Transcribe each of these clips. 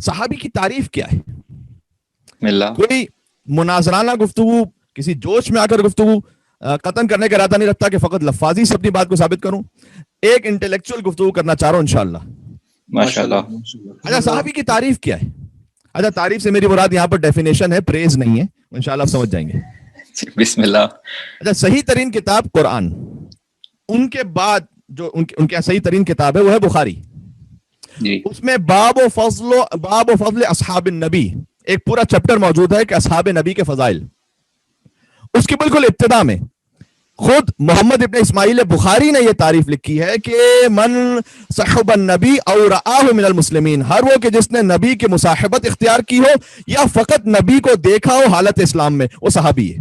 صحابی کی تعریف کیا ہے؟ اللہ کوئی مناظرانہ گفتگو، کسی جوش میں آ کر گفتگو قطن کرنے کا ارادہ نہیں رکھتا کہ فقط لفاظی سے اپنی بات کو ثابت کروں، ایک انٹلیکچوئل گفتگو کرنا چاہ رہا ہوں انشاءاللہ۔ ماشاءاللہ۔ اچھا صحابی کی تعریف کیا ہے؟ اچھا تعریف سے میری مراد یہاں پر ڈیفینیشن ہے، پریز نہیں ہے، انشاءاللہ آپ سمجھ جائیں گے۔ بسم اللہ۔ اچھا صحیح ترین کتاب قرآن، ان کے بعد جو ان کے صحیح ترین کتاب ہے وہ ہے بخاری جی۔ اس میں باب و فضل اصحاب النبی ایک پورا چیپٹر موجود ہے کہ اصحاب نبی کے فضائل۔ اس کی بالکل ابتدا میں خود محمد ابن اسماعیل بخاری نے یہ تعریف لکھی ہے کہ من صحب النبی او رآہ من المسلمین، ہر وہ کہ جس نے نبی کی مصاحبت اختیار کی ہو یا فقط نبی کو دیکھا ہو حالت اسلام میں، وہ صحابی ہے۔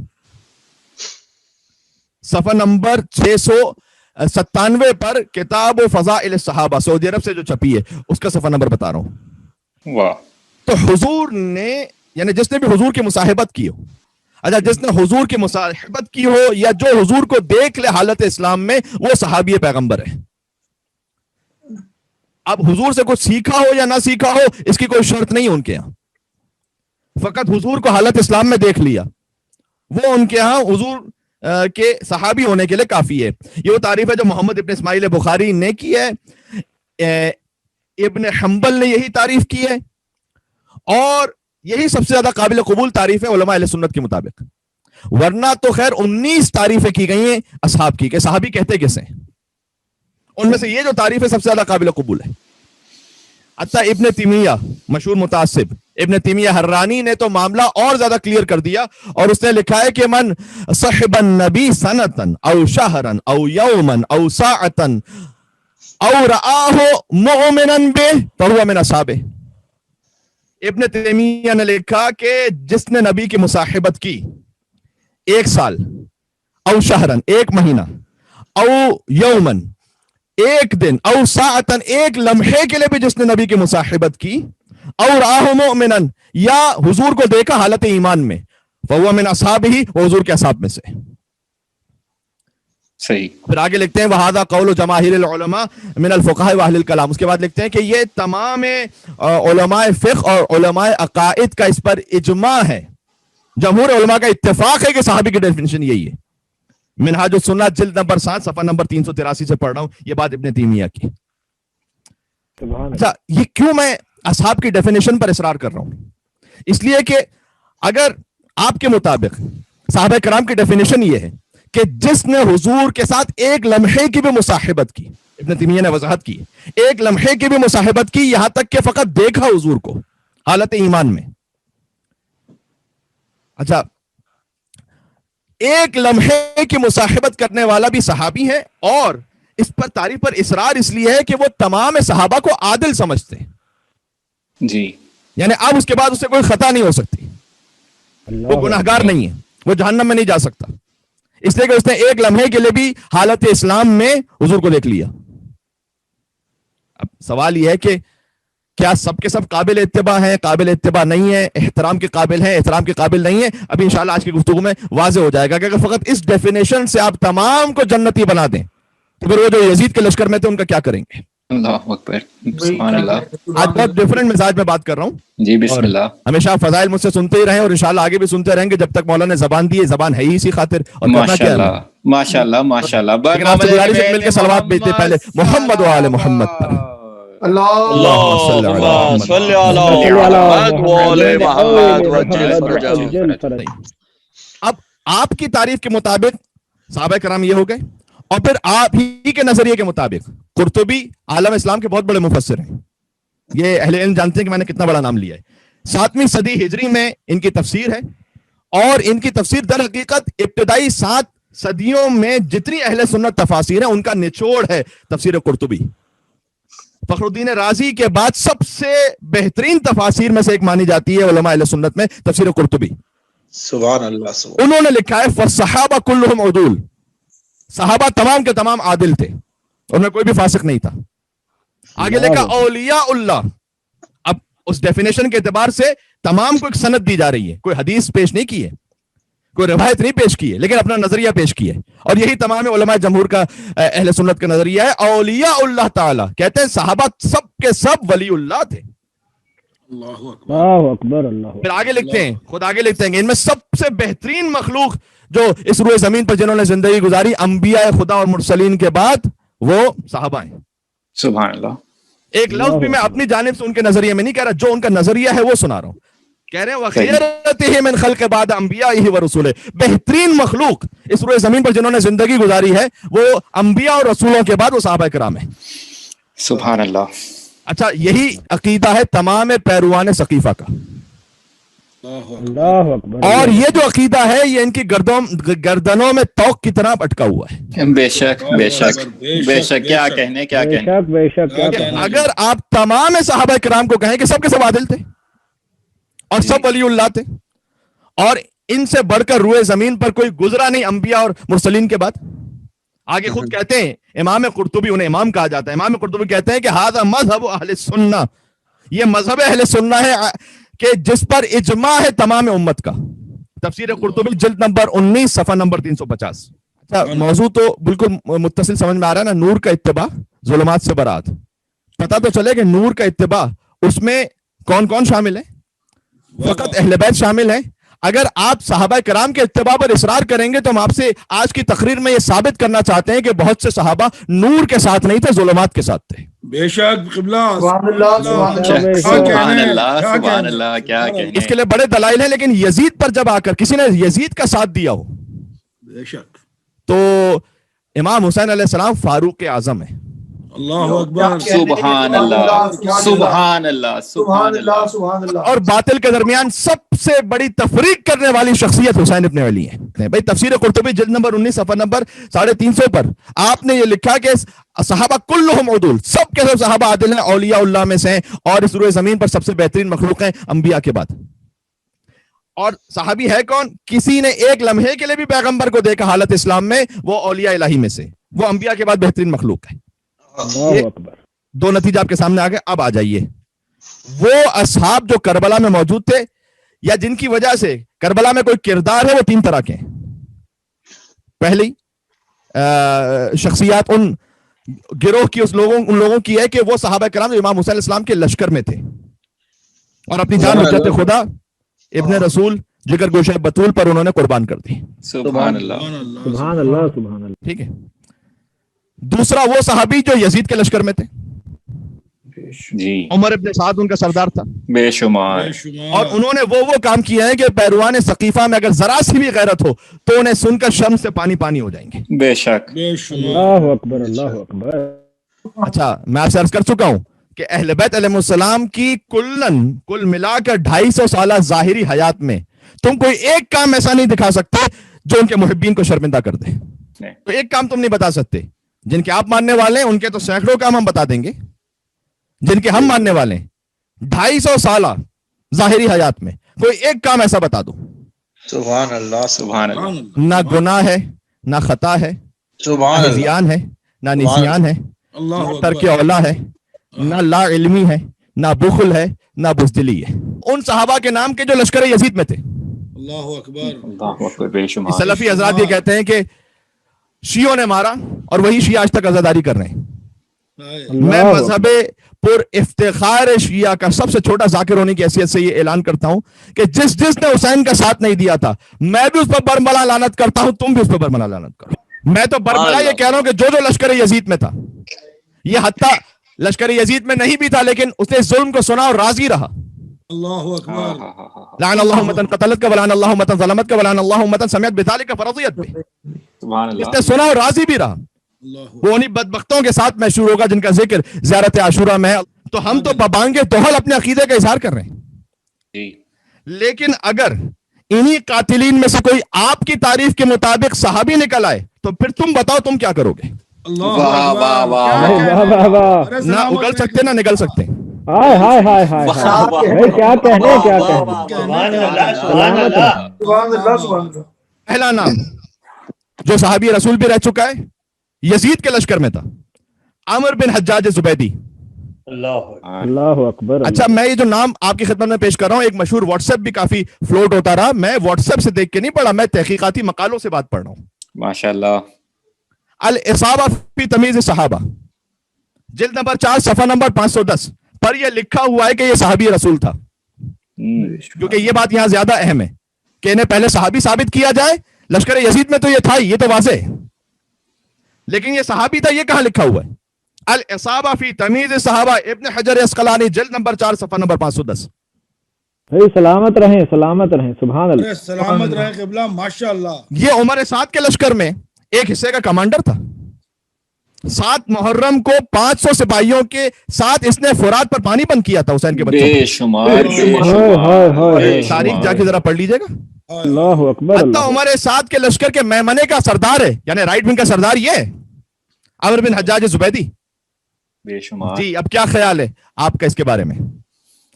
صفحہ نمبر 697 پر کتاب و فضائل الصحابہ سعودی عرب سے جو چھپی ہے اس کا صفحہ نمبر بتا رہا ہوں۔ واہ۔ تو حضور نے یعنی جس نے بھی حضور کی مصاحبت کی ہو، اچھا جس نے حضور کی مصاحبت کی ہو یا جو حضور کو دیکھ لے حالت اسلام میں، وہ صحابی پیغمبر ہے۔ اب حضور سے کچھ سیکھا ہو یا نہ سیکھا ہو اس کی کوئی شرط نہیں ان کے ہاں، فقط حضور کو حالت اسلام میں دیکھ لیا، وہ ان کے ہاں حضور کے صحابی ہونے کے لیے کافی ہے۔ یہ وہ تعریف ہے جو محمد ابن اسماعیل بخاری نے کی ہے، ابن حنبل نے یہی تعریف کی ہے، اور یہی سب سے زیادہ قابل قبول تعریف ہے علماء اہل سنت کے مطابق۔ ورنہ تو خیر 19 تعریفیں کی گئی ہیں اصحاب کی کہ صحابی کہتے کسے ہیں، ان میں سے یہ جو تعریف ہے سب سے زیادہ قابل قبول ہے۔ حتیٰ ابن تیمیہ مشہور متعصب ابن تیمیہ حرانی نے تو معاملہ اور زیادہ کلیئر کر دیا، اور اس نے لکھا ہے کہ من صحب النبی سنتن او شہرن او یومن او ساعتن او رآہ مؤمنا بہ فہو من اصحابہ۔ ابن تیمیہ نے لکھا کہ جس نے نبی کی مصاحبت کی 1 سال، او شہرن 1 مہینہ، او یومن 1 دن، او ساعتن 1 لمحے کے لیے بھی جس نے نبی کی مصاحبت کی، اور رآہ مؤمنا یا حضور کو دیکھا حالت ایمان میں، فہو من اصحابہ، وہ حضور کے اصحاب میں سے۔ صحیح۔ پھر آگے لکھتے ہیں وہذا قول جماہیر العلماء من الفقہاء واہل الکلام، اس کے بعد لکھتے ہیں کہ یہ تمام علماء فقہ اور علماء عقائد کا اس پر اجماع ہے، جمہور علماء کا اتفاق ہے کہ صحابی کی ڈیفینیشن یہی ہے۔ منہاج السنہ جلد نمبر 7 صفحہ نمبر 383 سے پڑھ رہا ہوں، یہ بات ابن تیمیہ کی۔ اچھا یہ کیوں میں اصحاب کی ڈیفینیشن پر اصرار کر رہا ہوں؟ اس لیے کہ اگر آپ کے مطابق صحابہ کرام کی ڈیفینیشن یہ ہے کہ جس نے حضور کے ساتھ 1 لمحے کی بھی مصاحبت کی، ابن تیمیہ نے وضاحت کی 1 لمحے کی بھی مصاحبت کی، یہاں تک کہ فقط دیکھا حضور کو حالت ایمان میں، اچھا 1 لمحے کی مصاحبت کرنے والا بھی صحابی ہے، اور اس پر تعریف پر اصرار اس لیے ہے کہ وہ تمام صحابہ کو عادل سمجھتے ہیں جی، یعنی اب اس کے بعد اسے کوئی خطا نہیں ہو سکتی، وہ گناہگار نہیں ہے، وہ جہنم میں نہیں جا سکتا، اس لیے کہ اس نے 1 لمحے کے لیے بھی حالت اسلام میں حضور کو دیکھ لیا۔ اب سوال یہ ہے کہ کیا سب کے سب قابل اتباع ہیں، قابل اتباع نہیں ہے، احترام کے قابل ہیں، احترام کے قابل نہیں ہے؟ ابھی انشاءاللہ آج کی گفتگو میں واضح ہو جائے گا کہ اگر فقط اس ڈیفینیشن سے آپ تمام کو جنتی بنا دیں تو پھر وہ جو یزید کے لشکر میں تھے ان کا کیا کریں گے؟ اللہ اکبر، سبحان اللہ۔ آج بہت ڈفرنٹ مزاج میں بات کر رہا ہوں جی بسم اللہ۔ ہمیشہ فضائل مجھ سے سنتے ہی رہیں، اور انشاءاللہ آگے بھی سنتے رہیں گے جب تک مولا نے زبان دی ہے، زبان ہے ہی اسی خاطر، اور کرنا کیا ہے؟ ماشاءاللہ ماشاءاللہ۔ لیکن آپ سے گزارش ہے مل کے صلوات بھیجتے پہلے محمد و آل محمد پر۔ اللهم صل على محمد وعلى محمد وجل فرج۔ اب آپ کی تعریف کے مطابق صحابہ کرام یہ ہو گئے، اور پھر آپ ہی کے نظریے کے مطابق قرطبی عالم اسلام کے بہت بڑے مفسر ہیں، یہ اہل علم جانتے ہیں کہ میں نے کتنا بڑا نام لیا ہے۔ 7ویں صدی ہجری میں ان کی تفسیر ہے، اور ان کی تفسیر در حقیقت ابتدائی 7 صدیوں میں جتنی اہل سنت تفاسیر ہیں ان کا نچوڑ ہے تفسیر قرطبی۔ فخر الدین رازی کے بعد سب سے بہترین تفاسیر میں سے ایک مانی جاتی ہے علماء اہل سنت میں تفسیر قرطبی۔ سبحان اللہ، سبحان۔ انہوں نے لکھا ہے فالصحابہ کلہم عدول، صحابہ تمام کے تمام عادل تھے، ان میں کوئی بھی فاسق نہیں تھا۔ آگے لکھا اولیاء اللہ، اب اس ڈیفینیشن کے اعتبار سے تمام کو ایک سند دی جا رہی ہے، کوئی حدیث پیش نہیں کی ہے، کوئی روایت نہیں پیش کی ہے، لیکن اپنا نظریہ پیش کی ہے، اور یہی تمام علماء جمہور کا اہل سنت کا نظریہ ہے۔ اولیاء اللہ تعالی کہتے ہیں صحابہ سب کے سب ولی اللہ تھے، اللہ اکبر اللہ پھر آگے لکھتے ہیں، خود آگے لکھتے ہیں کہ ان میں سب سے بہترین مخلوق جو اس روئے زمین پر جنہوں نے زندگی گزاری انبیاء خدا اور مرسلین کے بعد وہ صحابہ ہیں. سبحان اللہ. ایک لفظ بھی میں اپنی جانب سے ان کے نظریے میں نہیں کہہ رہا، جو ان کا نظریہ ہے وہ سنا رہا ہوں. کہہ رہے ہیں وَخِيَرَتِهِ مِنْ خَلْقِ بَعْدَ أَنْبِيَائِهِ وَرُسُولِهِ، بہترین مخلوق اس روئے زمین پر جنہوں نے زندگی گزاری ہے وہ انبیاء اور رسولوں کے بعد وہ صحابہ کرام ہیں. سبحان اللہ. اچھا، یہی عقیدہ ہے تمام پیروان ثقیفہ کا. اللہ اکبر. اور یہ جو عقیدہ ہے یہ ان کی گردنوں میں توق کی طرح اٹکا ہوا ہے. بے شک بے شک بے شک. کیا کہنے کیا بے کہنے. شک بے شک کیا کہنا. اگر آپ تمام صحابہ کرام کو کہیں کہ سب کے سب عادل تھے اور سب ولی اللہ تھے اور ان سے بڑھ کر روئے زمین پر کوئی گزرا نہیں انبیاء اور مرسلین کے بعد. آگے خود کہتے ہیں، امام قرطبی، انہیں امام کہا جاتا ہے، امام قرطبی کہتے ہیں کہ ھذا مذہب اہل سنہ، یہ مذہب اہل سنہ ہے کہ جس پر اجماع ہے تمام امت کا. تفسیر قرطبی جلد نمبر 19 صفحہ نمبر 350. اچھا، موضوع تو بالکل متصل سمجھ میں آ رہا ہے نا. نور کا اتباع، ظلمات سے برات. پتہ تو چلے کہ نور کا اتباع اس میں کون کون شامل ہے؟ فقط اہل بیت شامل ہیں. اگر آپ صحابہ کرام کے اتباع پر اصرار کریں گے تو ہم آپ سے آج کی تقریر میں یہ ثابت کرنا چاہتے ہیں کہ بہت سے صحابہ نور کے ساتھ نہیں تھے، ظلمات کے ساتھ تھے. بے شک قبلہ. سبحان اللہ سبحان اللہ. کیا کہنے. اس کے لیے بڑے دلائل ہیں، لیکن یزید پر جب آ کر کسی نے یزید کا ساتھ دیا ہو بے شک. تو امام حسین علیہ السلام فاروق اعظم ہے. اللہ اکبر. سبحان اللہ سبحان اللہ سبحان اللہ. اور باطل کے درمیان سب سے بڑی تفریق کرنے والی شخصیت حسین ابن علی ہے. بھائی تفسیر قرطبی جلد نمبر 19 صفحہ نمبر 350 پر آپ نے یہ لکھا کہ صحابہ کلہم عدول، سب کے سب صحابہ عادل ہیں، اولیاء اللہ میں سے ہیں اور اس روئے زمین پر سب سے بہترین مخلوق ہیں انبیاء کے بعد. اور صحابی ہے کون؟ کسی نے ایک لمحے کے لیے بھی پیغمبر کو دیکھا حالت اسلام میں، وہ اولیاء الہی میں سے، وہ انبیاء کے بعد بہترین مخلوق ہے. اللہ اکبر. دو نتیجہ آپ کے سامنے آ گئے. اب آ جائیے، وہ اصحاب جو کربلا میں موجود تھے یا جن کی وجہ سے کربلا میں کوئی کردار ہے، وہ 3 طرح کے ہیں. پہلی شخصیات ان گروہ کی ان لوگوں کی ہے کہ وہ صحابہ کرام جو امام حسین علیہ السلام کے لشکر میں تھے اور اپنی جان حجت خدا ابن رسول جگر گوشہ بطول پر انہوں نے قربان کر دی. سبحان اللہ سبحان اللہ سبحان اللہ. ٹھیک ہے. دوسرا وہ صحابی جو یزید کے لشکر میں تھے، جی. عمر ابن سعد ان کا سردار تھا، بے شمار. اور انہوں نے وہ کام کیا ہے کہ پیروان ثقیفہ میں اگر ذرا سی بھی غیرت ہو تو انہیں سن کر شرم سے پانی ہو جائیں گے. بے شک. اللہ اکبر اللہ اکبر. اچھا، میں آپ سے عرض کر چکا ہوں کہ اہل بیت علیہ السلام کی کل ملا کر 250 سالہ ظاہری حیات میں تم کوئی ایک کام ایسا نہیں دکھا سکتے جو ان کے محبین کو شرمندہ کر دے. تو ایک کام تم نہیں بتا سکتے. جن کے آپ ماننے والے ہیں ان کے تو سینکڑوں کام ہم بتا دیں گے، جن کے ہم ماننے والے ہیں 250 سالہ ظاہری حیات میں کوئی ایک کام ایسا بتا دو. سبحان اللہ سبحان اللہ. نہ گناہ ہے، نہ خطا ہے، سبحان نہ اللہ. زیان ہے، نہ نسیان ہے، نہ ترک اولا ہے، نہ لا علمی ہے، نہ بخل ہے، نہ بزدلی ہے. ان صحابہ کے نام کے جو لشکر یزید میں تھے. اللہ اکبر. اللہ اکبر. بے شمار. سلفی حضرات یہ کہتے ہیں کہ شیعوں نے مارا اور وہی شیعہ آج تک عزاداری کر رہے ہیں. میں مذہب پر افتخار شیعہ کا سب سے چھوٹا ذاکر ہونے کی حیثیت سے یہ اعلان کرتا ہوں کہ جس نے حسین کا ساتھ نہیں دیا تھا، میں بھی اس پر برملا لعنت کرتا ہوں، تم بھی اس پر برملا لعنت کرو. میں تو برملا یہ کہہ رہا ہوں کہ جو لشکر یزید میں تھا، یہ حتیٰ لشکر یزید میں نہیں بھی تھا لیکن اس نے ظلم کو سنا اور راضی رہا. اللہ اکبر. لعن اللہ امۃ قتلت کا ولعن اللہ امۃ ظلمت کا ولعن اللہ امۃ سمعت بذلک فرضیت بھی. سبحان اس اللہ. نے سنا اور راضی بھی رہا. وہ انہی بدبختوں کے ساتھ مشہور ہوگا جن کا ذکر زیارت عاشورہ میں ہے. تو ہم تو ببانگے توحل اپنے عقیدے کا اظہار کر رہے ہیں. جی. لیکن اگر انہی قاتلین میں سے کوئی آپ کی تعریف کے مطابق صحابی نکل آئے تو پھر تم بتاؤ تم کیا کرو گے؟ واہ واہ واہ. واہ واہ واہ. نہ اگل سکتے نہ نکل سکتے. ہائے ہائے ہائے ہائے. کیا کہنے کیا کہنے. سبحان اللہ سبحان اللہ. سبحان اللہ سبحان اللہ. پہلا نام جو صحابی رسول بھی رہ چکا ہے، یزید کے لشکر میں تھا، عامر بن حجاج زبیدی. اللہ اکبر. اچھا، میں یہ جو نام آپ کی خدمت میں پیش کر رہا ہوں، ایک مشہور واٹس ایپ بھی کافی فلوٹ ہوتا رہا. میں واٹس ایپ سے دیکھ کے نہیں پڑھا، میں تحقیقاتی مقالوں سے بات پڑھ رہا ہوں. ماشاء اللہ. الاصابہ فی تمیز صحابہ، جلد نمبر 4 صفحہ نمبر 510. پر یہ لکھا ہوا ہے کہ یہ صحابی رسول تھا، کیونکہ یہ بات یہاں زیادہ اہم ہے کہ انہیں پہلے صحابی ثابت کیا جائے. لشکر یزید میں تو یہ تھا ہی، یہ تو واضح ہے، لیکن یہ صحابی تھا، یہ کہاں لکھا ہوا ہے؟ الاصابہ فی تمیز صحابہ، ابن حجر عسقلانی، جلد نمبر 4 صفحہ نمبر 510. بھائی سلامت رہیں، سلامت رہیں، سبحان اللہ. ارے سلامت رہے قبلہ، ماشاء اللہ. یہ عمر سعد کے لشکر میں ایک حصے کا کمانڈر تھا. 7 محرم کو 500 سپاہیوں کے ساتھ اس نے فرات پر پانی بند کیا تھا حسین کے بچوں بے کو. شمار ہائے ہائے ہائے، تاریخ جا کے ذرا پڑھ لیجیے گا. اللہ اکبر. حتیٰ عمر سعد کے لشکر کے میمنے کا سردار ہے، یعنی رائٹ ونگ کا سردار یہ ہے عمرو بن حجاج زبیدی. بے شمار جی اب کیا خیال ہے آپ کا اس کے بارے میں؟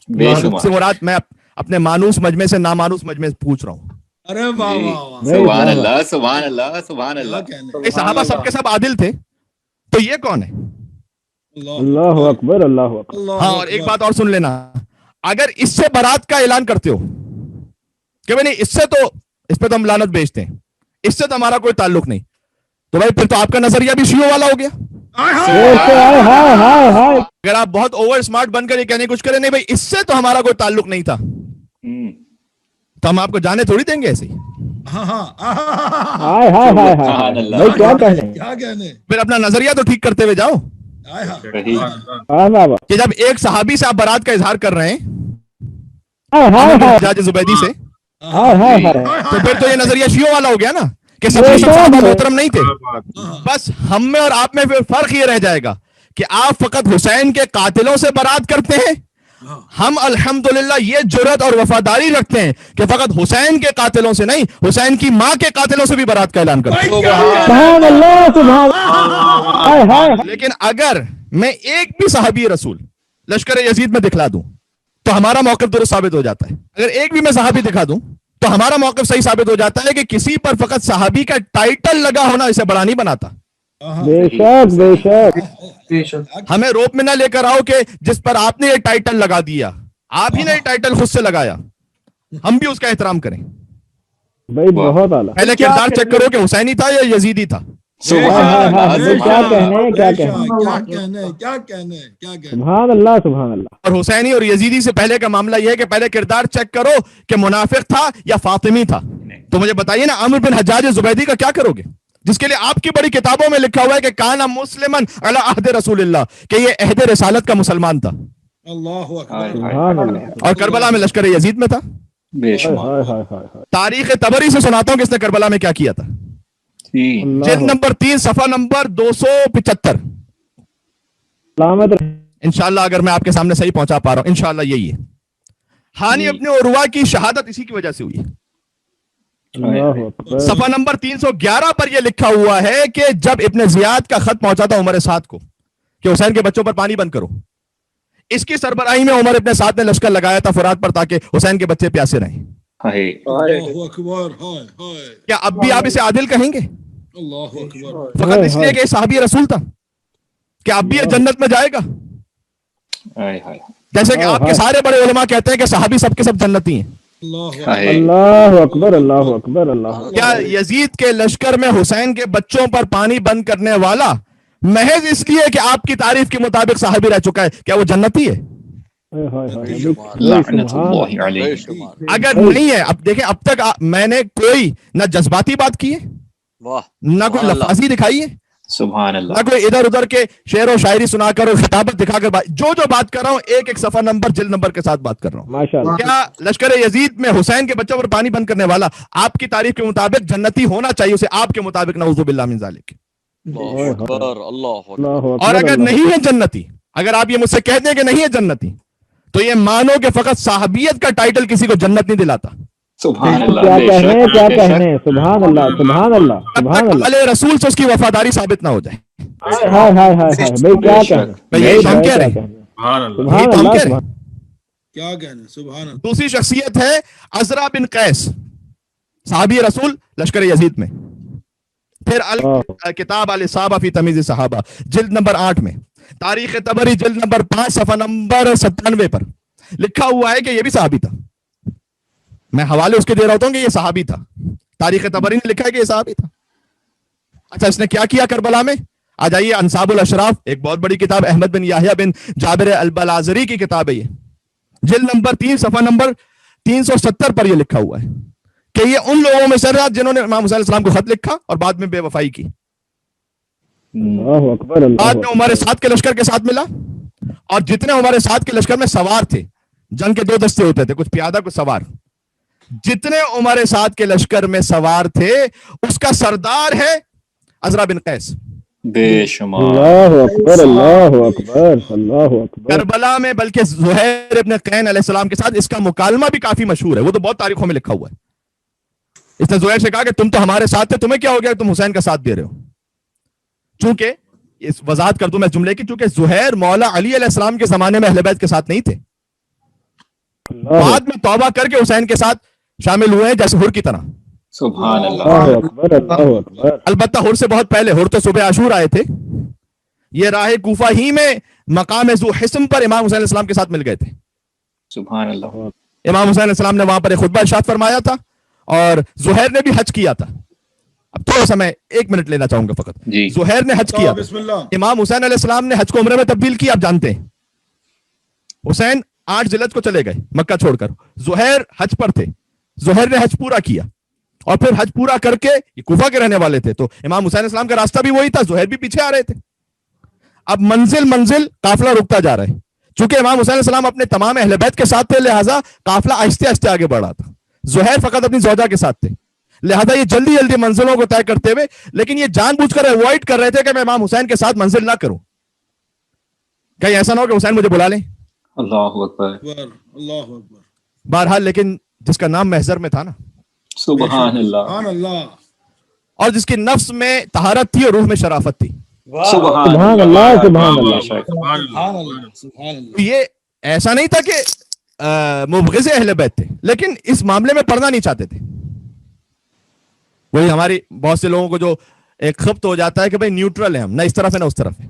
بے سے شمار. مراد میں اپنے مانوس مجمع سے نامانوس مجمع سے پوچھ رہا ہوں. ارے واہ واہ واہ، سبحان اللہ سبحان اللہ سبحان کیا اللہ. کہنے. یہ صحابہ سب کے سب عادل تھے، تو یہ کون ہے؟ اللہ اکبر، اللہ اکبر. اللہ ہاں، اور ایک بات اور سن لینا، اگر اس سے برات کا اعلان کرتے ہو کہ بھائی نہیں اس سے تو اس پہ تو ہم لعنت بیچتے ہیں، اس سے تو ہمارا کوئی تعلق نہیں، تو بھائی پھر تو آپ کا نظریہ بھی شیعوں والا ہو گیا. ہائے ہائے ہائے ہائے. اگر آپ بہت اوور اسمارٹ بن کر یہ کہنے کچھ کریں نہیں بھائی اس سے تو ہمارا کوئی تعلق نہیں تھا، تو ہم آپ کو جانے تھوڑی دیں گے ایسے ہی. ہاں ہاں ہائے ہائے ہائے سبحان ہائے. اللہ. بھائی کیا کہنے. کیا کہنے. پھر اپنا نظریہ تو ٹھیک کرتے ہوئے جاؤ ہائے ہائے. صحیح. ہاں بابا. کہ جب ایک صحابی سے آپ برات کا اظہار کر رہے ہیں ہائے ہائے ہائے حجاج زبیدی سے، ہائے ہائے ہائے. تو پھر تو یہ نظریہ شیعوں والا ہو گیا نا کہ سب صحابہ محترم نہیں تھے. بس ہم میں اور آپ میں پھر فرق یہ رہ جائے گا کہ آپ فقط حسین کے قاتلوں سے برات کرتے ہیں، ہم الحمدللہ یہ جرات اور وفاداری رکھتے ہیں کہ فقط حسین کے قاتلوں سے نہیں، حسین کی ماں کے قاتلوں سے بھی برات کا اعلان کرتے ہیں. سبحان اللہ، سبحان اللہ. ہائے ہائے. لیکن اگر میں ایک بھی صحابی رسول لشکر یزید میں دکھلا دوں تو ہمارا موقف درست ثابت ہو جاتا ہے. اگر ایک بھی میں صحابی دکھا دوں تو ہمارا موقف صحیح ثابت ہو جاتا ہے کہ کسی پر فقط صحابی کا ٹائٹل لگا ہونا اسے بڑا نہیں بناتا. بے شک بے شک. ہمیں روپ میں نہ لے کر آؤ کہ جس پر آپ نے یہ ٹائٹل لگا دیا، آپ ہی نے یہ ٹائٹل خود سے لگایا، ہم بھی اس کا احترام کریں. بھائی بہت اعلیٰ. پہلے کردار چیک کرو کہ حسینی تھا یا یزیدی تھا. سبحان اللہ کیا سبحان کہنے، اللہ. کیا کیا کہنے. کہنے، کیا کہنے، کیا کہنے. سبحان اللہ، سبحان اللہ. اور حسینی اور یزیدی سے پہلے کا معاملہ یہ ہے کہ پہلے کردار چیک کرو کہ منافق تھا یا فاطمی تھا. تو مجھے بتائیے نا عمرو بن حجاج زبیدی کا کیا کرو گے، جس کے لیے آپ کی بڑی کتابوں میں لکھا ہوا ہے کہ کانا مسلمن علی عہد رسول اللہ، کہ یہ عہد رسالت کا مسلمان تھا، اللہ اکبر. سبحان اللہ. اور کربلا میں لشکر یزید میں تھا. بے شمار. ہائے ہائے ہائے ہائے. تاریخ طبری سے سناتا ہوں کہ اس نے کربلا میں کیا کیا تھا. جلد اللہ نمبر 3 صفحہ نمبر 275. سلامت رہیں. انشاءاللہ اگر میں آپ کے سامنے صحیح پہنچا پا رہا ہوں انشاءاللہ یہی ہے. ہانی ابن عروہ کی شہادت اسی کی وجہ سے ہوئی ہے. اللہ اکبر. صفحہ نمبر 311 پر یہ لکھا ہوا ہے کہ جب ابن زیاد کا خط پہنچا تھا عمر سعد کو کہ حسین کے بچوں پر پانی بند کرو، اس کی سربراہی میں عمر ابن سعد نے لشکر لگایا تھا فرات پر تاکہ حسین کے بچے پیاسے رہیں. اللہ اکبر. ہائے ہائے. کیا اب بھی آپ اسے عادل کہیں گے اللہ اکبر. فقط اس لیے کہ یہ صحابی رسول تھا؟ کیا اب بھی یہ جنت میں جائے گا؟ جیسے کہ آپ کے سارے بڑے علماء کہتے ہیں کہ صحابی سب کے سب جنتی ہیں. اللہ اکبر، اللہ اکبر، اللہ اکبر. کیا یزید کے لشکر میں حسین کے بچوں پر پانی بند کرنے والا محض اس لیے کہ آپ کی تعریف کے مطابق صحابی رہ چکا ہے کیا وہ جنتی ہے؟ لعنت اللہ علیہ. اگر نہیں ہے، اب دیکھیں اب تک میں نے کوئی نہ جذباتی بات کی ہے، نہ کوئی لفاظی دکھائی ہے، سبحان اللہ. نہ کوئی ادھر ادھر کے شعر و شاعری سنا کر اور خطابت دکھا کر جو بات کر رہا ہوں ایک ایک صفحہ نمبر جلد نمبر کے ساتھ بات کر رہا ہوں. ماشاءاللہ. کیا لشکر یزید میں حسین کے بچوں پر پانی بند کرنے والا آپ کی تعریف کے مطابق جنتی ہونا چاہیے اسے آپ کے مطابق نعوذ باللہ من ذالک. اور اگر نہیں ہے جنتی، اگر آپ یہ مجھ سے کہتے ہیں کہ نہیں ہے جنتی، تو یہ مانو کہ فقط صحابیت کا ٹائٹل کسی کو جنت نہیں دلاتا. سبحان اللہ. کیا بے کہنے، شک، کیا بے شک. کہنے. سبحان اللہ، سبحان اللہ، اب سبحان تک اللہ. اہل رسول سے اس کی وفاداری ثابت نہ ہو جائے. ہائے ہائے ہائے ہائے. بھائی کیا کہنے. بھائی یہی تو ہم کہہ رہے ہیں. سبحان یہی تو ہم اللہ، کہہ رہے ہیں. کیا کہنے. سبحان اللہ. دوسری شخصیت ہے عزرا بن قیس، صحابی رسول لشکر یزید میں. پھر کتاب الاصابہ فی تمیز صحابہ جلد نمبر 8 میں، تاریخ طبری جلد نمبر 5 صفحہ نمبر 97 پر لکھا ہوا ہے کہ یہ بھی صحابی تھا. میں حوالے اس کے دے رہا ہوتا ہوں کہ یہ صحابی تھا. تاریخ طبری نے لکھا ہے کہ یہ صحابی تھا. اچھا اس نے کیا کیا کربلا میں؟ آ جائیے انصاب الاشراف، ایک بہت بڑی کتاب، احمد بن یحییٰ بن جابر البلازری کی کتاب ہے، یہ جلد نمبر 3 صفحہ نمبر 370 پر یہ لکھا ہوا ہے کہ یہ ان لوگوں میں سے رہا جنہوں نے امام حسین علیہ السلام کو خط لکھا اور بعد میں بے وفائی کی، اللہ اکبر، اللہ بعد میں عمر سعد کے لشکر کے ساتھ ملا، اور جتنے عمر سعد کے لشکر میں سوار تھے، جنگ کے 2 دستے ہوتے تھے، کچھ پیادہ کچھ سوار، جتنے عمر سعد کے لشکر میں سوار تھے اس کا سردار ہے عزرا بن قیس۔ بے شمار اللہ اکبر، اللہ اکبر، اللہ اکبر۔ کربلا میں بلکہ زہیر ابن قین علیہ السلام کے ساتھ اس کا مکالمہ بھی کافی مشہور ہے، وہ تو بہت تاریخوں میں لکھا ہوا ہے۔ اس نے زہیر سے کہا کہ تم تو ہمارے ساتھ تھے، تمہیں کیا ہو گیا تم حسین کا ساتھ دے رہے ہو؟ چونکہ اس وضاحت کر دوں میں جملے کی، چونکہ زہیر مولا علی علیہ السلام کے زمانے میں اہل بیت کے ساتھ نہیں تھے، بعد میں توبہ کر کے حسین کے ساتھ شامل ہوئے ہیں جیسے ہر کی طرح۔ سبحان اللہ اللہ اکبر، اللہ اکبر۔ البتہ ہر سے بہت پہلے، ہر تو صبح عاشور آئے تھے، یہ راہ کوفہ ہی میں مقام ذو حسم پر امام حسین علیہ السلام کے ساتھ مل گئے تھے۔ سبحان اللہ امام حسین علیہ السلام نے وہاں پر ایک خطبہ ارشاد فرمایا تھا، اور زہیر نے بھی حج کیا تھا۔ اب تھوڑا سا میں 1 منٹ لینا چاہوں گا فقط۔ جی زہیر نے حج کیا تھا، بسم اللہ۔ امام حسین علیہ السلام نے حج کو عمرے میں تبدیل کیا، آپ جانتے ہیں۔ حسین 8 ذی الحجہ کو چلے گئے مکہ چھوڑ کر، زہیر حج پر تھے، زہیر نے حج پورا کیا، اور پھر حج پورا کر کے یہ کوفہ کے رہنے والے تھے، تو امام حسین علیہ السلام کا راستہ بھی وہی تھا، زہیر بھی پیچھے آ رہے تھے۔ اب منزل قافلہ رکتا جا رہا ہے، چونکہ امام حسین علیہ السلام اپنے تمام اہل بیت کے ساتھ تھے، لہٰذا قافلہ آہستہ آہستہ آگے بڑھ رہا تھا۔ زہیر فقط اپنی زوجہ کے ساتھ تھے، لہذا یہ جلدی جلدی منزلوں کو طے کرتے ہوئے، لیکن یہ جان بوجھ کر اوائڈ کر رہے تھے کہ میں امام حسین کے ساتھ منزل نہ کروں، کہیں ایسا نہ ہو کہ حسین مجھے بلا لیں۔ اللہ اکبر اللہ اکبر، بہرحال لیکن جس کا نام محضر میں تھا نا، سبحان اللہ سبحان اللہ، اور جس کی نفس میں طہارت تھی اور روح میں شرافت تھی، سبحان اللہ، سبحان اللہ۔ سبحان اللہ، سبحان اللہ۔ تو یہ ایسا نہیں تھا کہ مبغض اہل بیت تھے، لیکن اس معاملے میں پڑھنا نہیں چاہتے تھے۔ وہی ہماری بہت سے لوگوں کو جو ایک خبط ہو جاتا ہے کہ بھئی نیوٹرل ہیں ہم، نہ اس طرف ہے نہ اس طرف ہے۔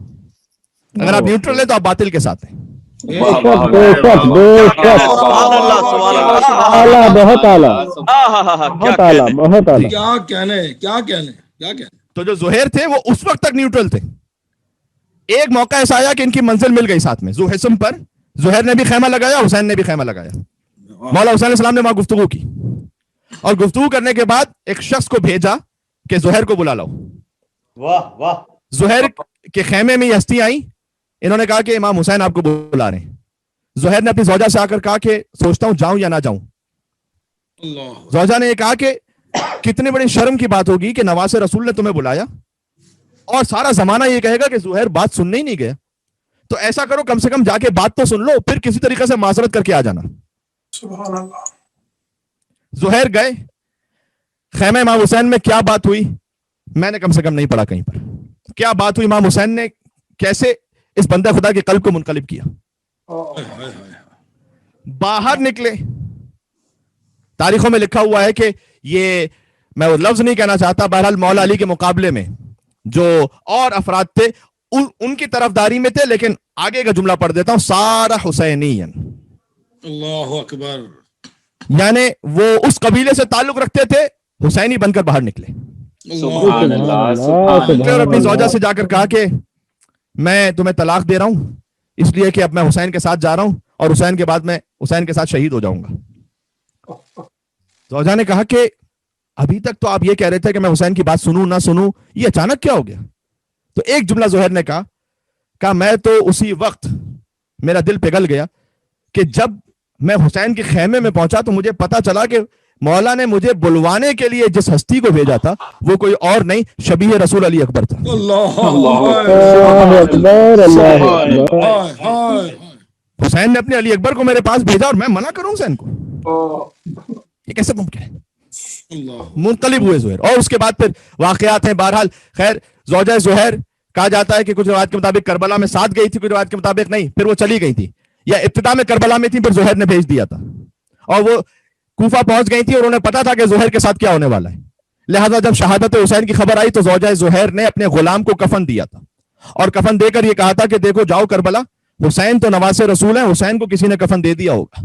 اگر آپ نیوٹرل ہیں تو آپ باطل کے ساتھ ہیں۔ بے شک، بے شک، بے شک۔ سبحان اللہ، سبحان اللہ، اعلیٰ، بہت اعلیٰ، بہت اعلیٰ، بہت اعلیٰ۔ کیا کہنے، کیا کہنے، کیا کہنے۔ تو جو زہیر تھے وہ اس وقت تک نیوٹرل تھے، ایک موقع ایسا آیا کہ ان کی منزل مل گئی ساتھ میں ذو حسم پر، زہیر نے بھی خیمہ لگایا، حسین نے بھی خیمہ لگایا، مولا حسین علیہ السلام نے وہاں گفتگو کی، اور گفتگو کرنے کے بعد ایک شخص کو بھیجا کہ زہیر کو بلا لاؤ۔ واہ واہ، زہیر کے خیمے میں یہ ہستی آئی، انہوں نے کہا کہ امام حسین آپ کو بلا رہے ہیں۔ زہیر نے اپنی زوجہ سے آ کر کہا کہ سوچتا ہوں جاؤں یا نہ جاؤں۔ اللہ، زوجہ نے یہ کہا کہ کتنی بڑی شرم کی بات ہوگی کہ نواز رسول نے تمہیں بلایا اور سارا زمانہ یہ کہے گا کہ زہیر بات سننے ہی نہیں گیا، تو ایسا کرو کم سے کم جا کے بات تو سن لو، پھر کسی طریقے سے معذرت کر کے آ جانا۔ سبحان اللہ۔ زہیر گئے خیمہ امام حسین میں، کیا بات ہوئی میں نے کم سے کم نہیں پڑھا کہیں پر، کیا بات ہوئی، امام حسین نے کیسے اس بندہ خدا کے قلب کو منقلب کیا۔ باہر نکلے، تاریخوں میں لکھا ہوا ہے کہ یہ میں وہ لفظ نہیں کہنا چاہتا، بہرحال مولا علی کے مقابلے میں جو اور افراد تھے ان کی طرفداری میں تھے، لیکن آگے کا جملہ پڑھ دیتا ہوں، سارا حسینی، اللہ اکبر، یعنی وہ اس قبیلے سے تعلق رکھتے تھے، حسینی بن کر باہر نکلے، سبحان اللہ سبحان اور اپنی زوجہ سے جا کر کہا کہ میں تمہیں طلاق دے رہا ہوں اس لیے کہ اب میں حسین کے ساتھ جا رہا ہوں، اور حسین کے بعد میں حسین کے ساتھ شہید ہو جاؤں گا۔ زوجہ نے کہا کہ ابھی تک تو آپ یہ کہہ رہے تھے کہ میں حسین کی بات سنوں نہ سنوں، یہ اچانک کیا ہو گیا؟ تو ایک جملہ زہیر نے کہا میں تو اسی وقت میرا دل پگھل گیا کہ جب میں حسین کے خیمے میں پہنچا تو مجھے پتا چلا کہ مولا نے مجھے بلوانے کے لیے جس ہستی کو بھیجا تھا وہ کوئی اور نہیں، شبیہ رسول علی اکبر تھا۔ اللہ اکبر، اللہ اکبر۔ حسین نے اپنے علی اکبر کو میرے پاس بھیجا اور میں منع کروں حسین کو؟ یہ کیسے ممکن ہے؟ منقلب ہوئے زہیر، اور اس کے بعد پھر واقعات ہیں۔ بہرحال خیر، زوجہ زہیر کہا جاتا ہے کہ کچھ روایت کے مطابق کربلا میں ساتھ گئی تھی، کچھ روایت کے مطابق نہیں، پھر وہ چلی گئی تھی، یا ابتدا میں کربلا میں تھی پھر زہیر نے بھیج دیا تھا، اور وہ کوفہ پہنچ گئی تھی اور انہیں پتا تھا کہ زہیر کے ساتھ کیا ہونے والا ہے، لہذا جب شہادت حسین کی خبر آئی تو زوجہ زہیر نے اپنے غلام کو کفن دیا تھا، اور کفن دے کر یہ کہا تھا کہ دیکھو جاؤ کربلا، حسین تو نواز رسول ہیں، حسین کو کسی نے کفن دے دیا ہوگا،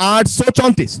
834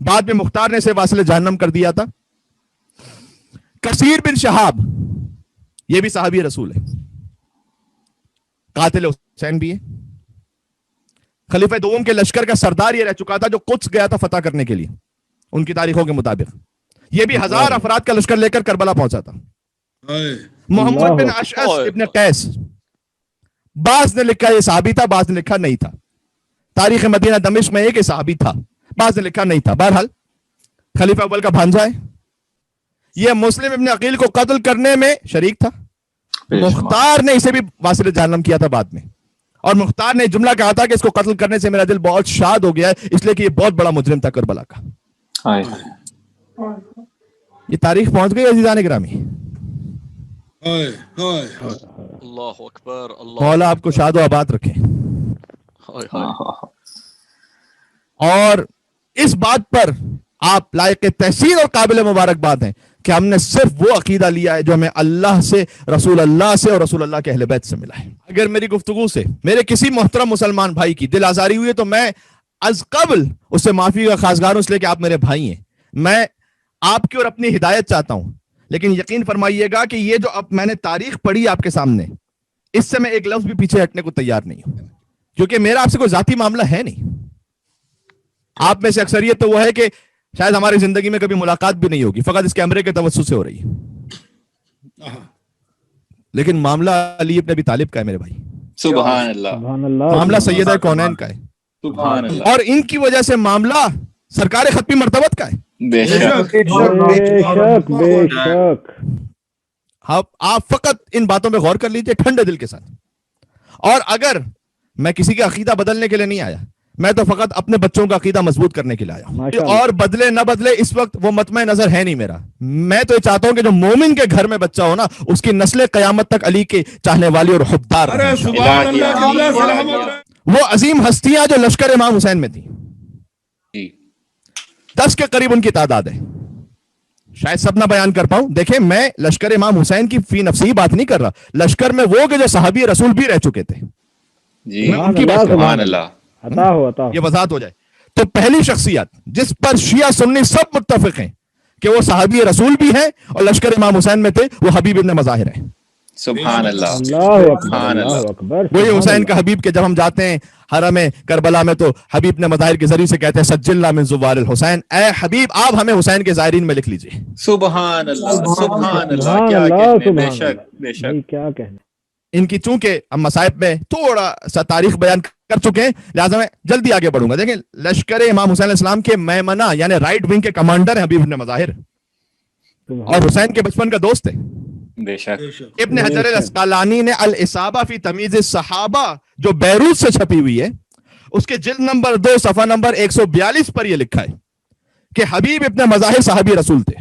بعد میں مختار نے اسے واصل جہنم کر دیا تھا. کثیر بن شہاب یہ بھی صحابی رسول ہے, قاتل حسین بھی ہے, خلیفہ دوم کے لشکر کا سردار یہ رہ چکا تھا جو قدس گیا تھا فتح کرنے کے لیے ان کی تاریخوں کے مطابق. یہ بھی 1000 افراد کا لشکر لے کر کربلا پہنچا تھا. محمد بن اشعث ابن قیس, بعض نے لکھا یہ صحابی تھا, بعض نے لکھا نہیں تھا. تاریخ مدینہ دمشق میں ایک صحابی تھا, بعض نے لکھا نہیں تھا. بہرحال خلیفہ اول کا بھانجا ہے. یہ مسلم ابن عقیل کو قتل کرنے میں شریک تھا. مختار نے اسے بھی واصل جہنم کیا تھا بعد میں, اور مختار نے جملہ کہا تھا کہ اس کو قتل کرنے سے میرا دل بہت شاد ہو گیا ہے, اس لیے کہ یہ بہت بڑا مجرم تھا کربلا کا. یہ تاریخ پہنچ گئی عزیزان گرامی. اللہ اکبر. مولا آپ کو شاد و آباد رکھے. اور اس بات پر آپ لائق تحسین اور قابل مبارکباد ہیں کہ ہم نے صرف وہ عقیدہ لیا ہے جو ہمیں اللہ سے, رسول اللہ سے اور رسول اللہ کے اہل بیت سے ملا ہے. اگر میری گفتگو سے میرے کسی محترم مسلمان بھائی کی دل آزاری ہوئی ہے تو میں از قبل اس سے معافی کا خواستگار ہوں, اس لیے کہ آپ میرے بھائی ہیں. میں آپ کی اور اپنی ہدایت چاہتا ہوں, لیکن یقین فرمائیے گا کہ یہ جو اب میں نے تاریخ پڑھی آپ کے سامنے, اس سے میں ایک لفظ بھی پیچھے ہٹنے کو تیار نہیں ہوں, کیونکہ میرا آپ سے کوئی ذاتی معاملہ ہے نہیں. آپ میں سے اکثریت تو وہ ہے کہ شاید ہماری زندگی میں کبھی ملاقات بھی نہیں ہوگی, فقط اس کیمرے کے توسط سے ہو رہی ہے. لیکن معاملہ علی ابن ابی طالب کا ہے میرے بھائی. سبحان اللہ. معاملہ سیدہ کونین کا ہے. سبحان اللہ. اور ان کی وجہ سے معاملہ سرکار ختمی مرتبت کا ہے. بے شک. بے شک. آپ فقط ان باتوں پہ غور کر لیجئے ٹھنڈے دل کے ساتھ. اور اگر میں کسی کا عقیدہ بدلنے کے لیے نہیں آیا, میں تو فقط اپنے بچوں کا عقیدہ مضبوط کرنے کے لیے آیا ہوں. اور بدلے نہ بدلے اس وقت وہ مطمع نظر ہے نہیں میرا. میں تو یہ چاہتا ہوں کہ جو مومن کے گھر میں بچہ ہو نا, اس کی نسل قیامت تک علی کے چاہنے والی اور حبدار وہ عظیم ہستیاں جو لشکر امام حسین میں تھیں, 10 کے قریب ان کی تعداد ہے. شاید سب نہ بیان کر پاؤں. دیکھیں میں لشکر امام حسین کی فی نفسی بات نہیں کر رہا, لشکر میں وہ کہ جو صحابی رسول بھی رہ چکے تھے, میں ان کی بات. سبحان اللہ. یہ وضاحت ہو جائے. تو پہلی شخصیت جس پر شیعہ سنی سب متفق ہیں کہ وہ صحابی رسول بھی ہیں اور لشکر امام حسین میں تھے, وہ حبیب ابن مظاہر ہیں. سبحان اللہ. سبحان اللہ. وہی حسین کا حبیب کہ جب ہم جاتے ہیں حرم کربلا میں تو حبیب نے مظاہر کے ذریعے سے کہتے ہیں سجلنا من زوار الحسین, اے حبیب آپ ہمیں حسین کے زائرین میں لکھ لیجئے. سبحان اللہ. سبحان اللہ. کیا کہنے. بے شک. بے شک. کیا کہنے. ان کی چونکہ ہم مصائب میں تھوڑا سا تاریخ بیان کر چکے ہیں, لہٰذا میں جلدی آگے بڑھوں گا. دیکھیں لشکر امام حسین علیہ السلام کے میمنہ یعنی رائٹ ونگ کے کمانڈر ہیں حبیب ابن مظاہر, اور حسین کے بچپن کا دوست ہے. بے شک. ابن حجر الاسقلانی نے الاصابہ فی تمیز الصحابہ جو بیروت سے چھپی ہوئی ہے, اس کے جلد نمبر 2 صفحہ نمبر 142 پر یہ لکھا ہے کہ حبیب ابن مظاہر صحابی رسول تھے.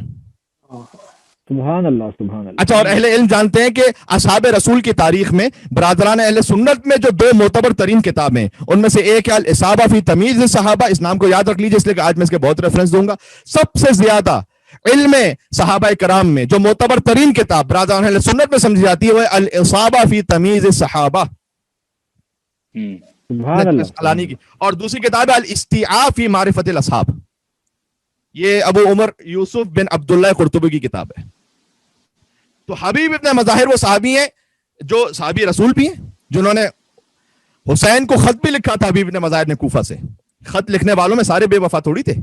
سبحان اللہ. سبحان اللہ. اچھا, اور اہل علم جانتے ہیں کہ اصحاب رسول کی تاریخ میں برادران اہل سنت میں جو 2 معتبر ترین کتابیں ہیں, ان میں سے ایک ہے الاصابہ فی تمیز الصحابہ. اس نام کو یاد رکھ لیجئے اس لیے کہ آج میں اس کے بہت ریفرنس دوں گا. سب سے زیادہ علم صحابہ کرام میں جو معتبر ترین کتاب برادران اہل سنت میں سمجھی جاتی ہے وہ الاصابہ فی تمیز الصحابہ سبحان اللہ. کی. اور دوسری کتاب ہے الاستیعاب فی معرفت الاصحاب, یہ ابو عمر یوسف بن عبداللہ قرطبی کی کتاب ہے. تو حبیب ابن مظاہر وہ صحابی ہیں جو صحابی رسول بھی ہیں, جنہوں نے حسین کو خط بھی لکھا تھا. حبیب ابن مظاہر نے کوفہ سے. خط لکھنے والوں میں سارے بے وفا تھوڑی تھے.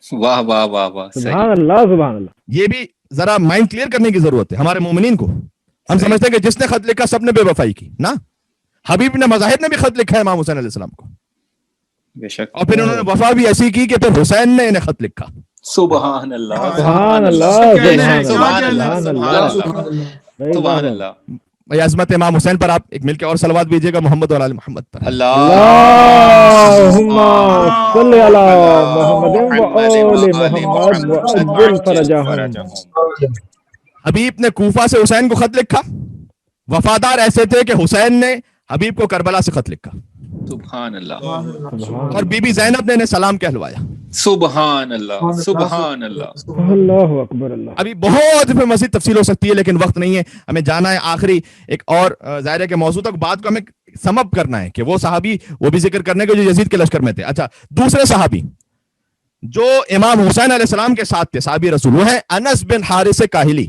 واہ واہ واہ واہ. سبحان اللہ. سبحان اللہ. یہ بھی ذرا مائنڈ کلیئر کرنے کی ضرورت ہے ہمارے مومنین کو. ہم سمجھتے ہیں کہ جس نے خط لکھا سب نے بے وفائی کی نا. حبیب ابن مظاہر نے بھی خط لکھا ہے امام حسین علیہ السلام کو, بے شک. اور پھر انہوں نے وفا بھی ایسی کی کہ پھر حسین نے انہیں خط لکھا. سبحان اللہ. سبحان اللہ. سبحان اللہ. سبحان اللہ. بھائی عظمت امام حسین پر آپ ایک مل کے اور صلوات بھیجیے گا محمد اور آل محمد پر. اللہم صلی علی محمد و آل محمد وعجل فرجہم. حبیب نے کوفہ سے حسین کو خط لکھا. وفادار ایسے تھے کہ حسین نے حبیب کو کربلا سے خط لکھا. سبحان اللہ. اور بی بی زینب نے انہیں سلام کہلوایا. سبحان اللہ. سبحان اللہ. اللہ اکبر. اللہ. ابھی بہت پھر مزید تفصیل ہو سکتی ہے لیکن وقت نہیں ہے, ہمیں جانا ہے آخری ایک اور ظاہر ہے کہ موضوع تک بات کو ہمیں سم اپ کرنا ہے کہ وہ صحابی وہ بھی ذکر کرنے کے جو یزید کے لشکر میں تھے. اچھا, دوسرے صحابی جو امام حسین علیہ السلام کے ساتھ تھے صحابی رسول, وہ ہے انس بن حارث کاہلی.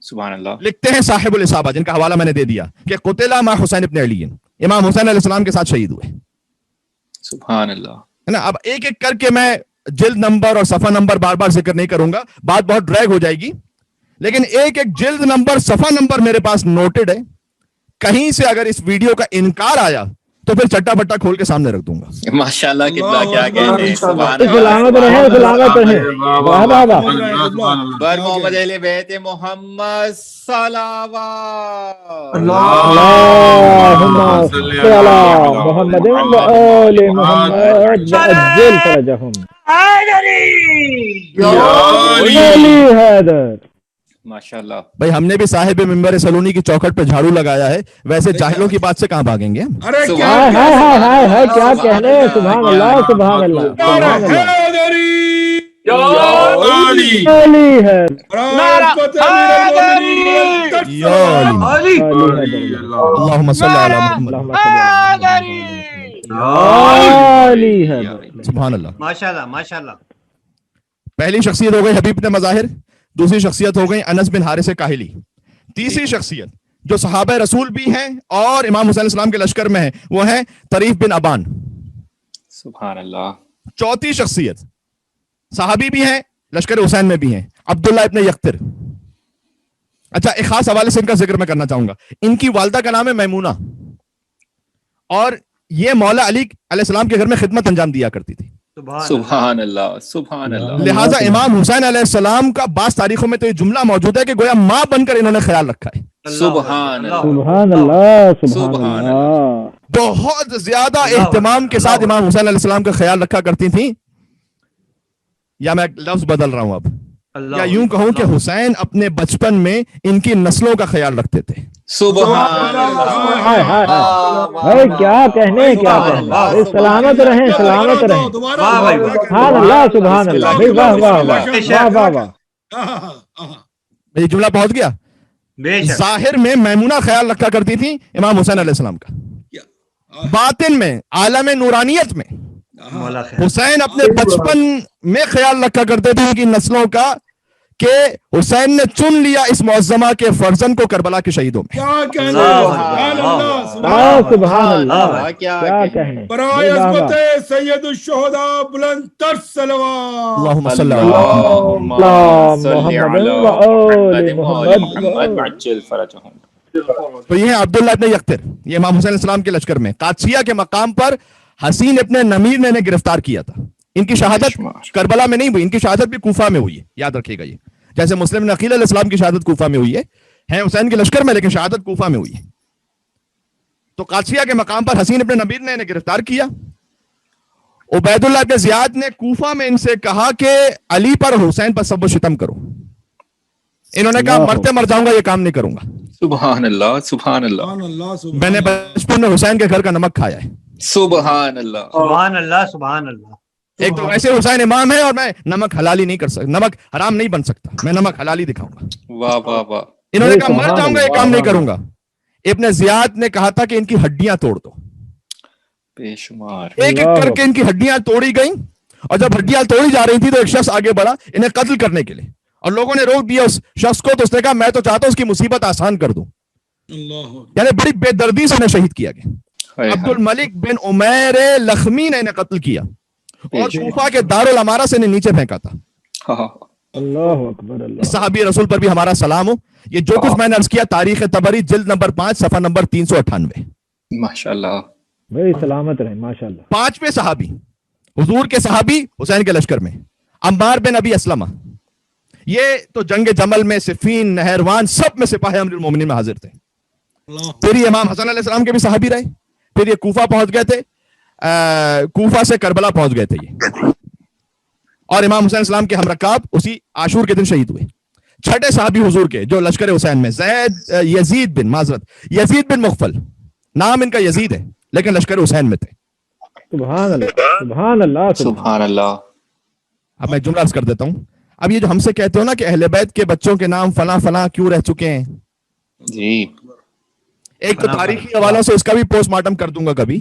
سبحان اللہ. لکھتے ہیں صاحب الاصابہ, جن کا حوالہ میں نے دے دیا, کہ قتل مع حسین ابن علی, امام حسین علیہ السلام کے ساتھ شہید ہوئے. سبحان اللہ. ہے نا. اب ایک ایک کر کے میں جلد نمبر اور صفحہ نمبر بار بار ذکر نہیں کروں گا, بات بہت ڈریگ ہو جائے گی, لیکن ایک ایک جلد نمبر صفحہ نمبر میرے پاس نوٹڈ ہے. کہیں سے اگر اس ویڈیو کا انکار آیا تو پھر چٹا پٹا کھول کے سامنے رکھ دوں گا. ماشاءاللہ کتنا کیا کہتے ہیں. سبحان سلامت رہے, سلامت رہے. واہ واہ واہ. بر محمد اہل بیت محمد صلوات. اللهم صل على محمد وآل محمد وعجل فرجهم. علی حیدر. ماشاءاللہ. بھائی ہم نے بھی صاحب منبر سلونی کی چوکھٹ پہ جھاڑو لگایا ہے, ویسے جاہلوں کی بات سے کہاں بھاگیں گے. ہائے ہائے ہائے ہائے, کیا کہنے. سبحان اللہ, سبحان اللہ, سبحان اللہ. علی حیدر. اللہم صل علی محمد. علی حیدر. سبحان اللہ. ماشاءاللہ ماشاءاللہ. پہلی شخصیت ہو گئی حبیب بن مظاہر, دوسری شخصیت ہو گئی انس بن حارث کاہلی, تیسری شخصیت جو صحابہ رسول بھی ہیں اور امام حسین علیہ السلام کے لشکر میں ہیں وہ ہیں طریف بن ابان. سبحان اللہ. چوتھی شخصیت صحابی بھی ہیں, لشکر حسین میں بھی ہیں, عبداللہ ابن یقطر. اچھا, ایک خاص حوالے سے ان کا ذکر میں کرنا چاہوں گا. ان کی والدہ کا نام ہے میمونہ, اور یہ مولا علی علیہ السلام کے گھر میں خدمت انجام دیا کرتی تھی. سبحان اللہ. سبحان اللہ. لہٰذا امام حسین علیہ السلام کا بعض تاریخوں میں تو یہ جملہ موجود ہے کہ گویا ماں بن کر انہوں نے خیال رکھا ہے. سبحان اللہ. سبحان اللہ, سبحان اللہ. بہت زیادہ اہتمام کے ساتھ امام حسین علیہ السلام کا خیال رکھا کرتی تھیں. یا میں لفظ بدل رہا ہوں اب, یا یوں کہوں کہ حسین اپنے بچپن میں ان کی نسلوں کا خیال رکھتے تھے. سبحان اللہ. ہائے ہائے ہائے, کیا کہنے, کیا کہنے. سلامت رہیں, سلامت رہیں. سبحان اللہ, سبحان اللہ. واہ واہ واہ واہ واہ. یہ جملہ پہنچ گیا. ظاہر میں میمونہ خیال رکھا کرتی تھی امام حسین علیہ السلام کا, باطن میں عالم نورانیت میں حسین اپنے بچپن میں خیال رکھا کرتے تھے ان کی نسلوں کا, کہ حسین نے چن لیا اس معظمہ کے فرزند کو کربلا کے شہیدوں میں. سبحان اللہ, کیا کہنے. برائے عظمت سید الشہداء بلند تر صلوات. اللہم صلی علی محمد وعجل فرجهم. تو یہ ہے عبداللہ ابن یقطر, یہ امام حسین علیہ السلام کے لشکر میں قادسیہ کے مقام پر حسین ابن نمیر نے انہیں گرفتار کیا تھا. ان کی شہادت کربلا میں نہیں ہوئی, ان کی شہادت بھی کوفہ میں ہوئی ہے, یاد رکھیے گا. یہ جیسے مسلم بن عقیل علیہ السلام کی شہادت کوفہ میں ہوئی ہے, ہیں حسین کے لشکر میں لیکن شہادت کوفہ میں ہوئی ہے. تو قادسیہ کے مقام پر حسین ابن نبیر نے انہیں گرفتار کیا. عبید اللہ ابن زیاد نے کوفہ میں ان سے کہا کہ علی پر اور حسین پر سب و شتم کرو. انہوں نے کہا مرتے مر جاؤں گا, یہ کام نہیں کروں گا. سبحان اللہ. سبحان اللہ. میں نے بچپن میں حسین کے گھر کا نمک کھایا ہے. سبحان اللہ. سبحان اللہ, سبحان اللہ. ایک تو ایسے حسین امام ہے اور میں نمک حلالی نہیں کر سکتا, نمک حرام نہیں بن سکتا, میں نمک حلالی دکھاؤں گا. واہ واہ واہ. انہوں نے کہا مر جاؤں گا, یہ کام نہیں کروں گا. ابن زیاد نے کہا تھا کہ ان کی ہڈیاں توڑ دو. بے شمار. ایک ایک کر کے ان کی ہڈیاں توڑی گئیں, اور جب ہڈیاں توڑی جا رہی تھی تو ایک شخص آگے بڑھا انہیں قتل کرنے کے لیے, اور لوگوں نے روک دیا اس شخص کو. تو اس نے کہا میں تو چاہتا ہوں اس کی مصیبت آسان کر دوں. یعنی بڑی بے دردی سے انہیں شہید کیا گیا. عبد الملک بن عمیر لخمی نے انہیں قتل کیا اور کوفہ کے دارالامارہ سے انہیں نیچے پھینکا تھا. اللہ اکبر. اس صحابی رسول پر بھی ہمارا سلام ہو. یہ جو کچھ میں نے عرض کیا تاریخ طبری جلد نمبر 5 صفحہ نمبر 398. ماشاءاللہ. بھائی سلامت رہے, ماشاءاللہ. 5ویں صحابی حضور کے صحابی حسین کے لشکر میں عمار بن ابی اسلمہ. یہ تو جنگ جمل میں, صفین, نہروان, سب میں سپاہی امیر المومنین میں حاضر تھے. پھر یہ امام حسن علیہ السلام کے بھی صحابی رہے. پھر یہ کوفہ پہنچ گئے تھے, کوفہ سے کربلا پہنچ گئے تھے یہ, اور امام حسین السلام کے ہم رکاب اسی عاشور کے دن شہید ہوئے. 6 صحابی حضور کے جو لشکر حسین میں یزید بن مغفل, نام ان کا یزید ہے لیکن لشکر حسین میں تھے. سبحان اللہ, سبحان اللہ, سبحان اللہ. اب میں جملہ عرض کر دیتا ہوں. اب یہ جو ہم سے کہتے ہو نا کہ اہل بیت کے بچوں کے نام فلاں فلاں کیوں رہ چکے ہیں, جی ایک تو تاریخی حوالوں سے اس کا بھی پوسٹ مارٹم کر دوں گا کبھی.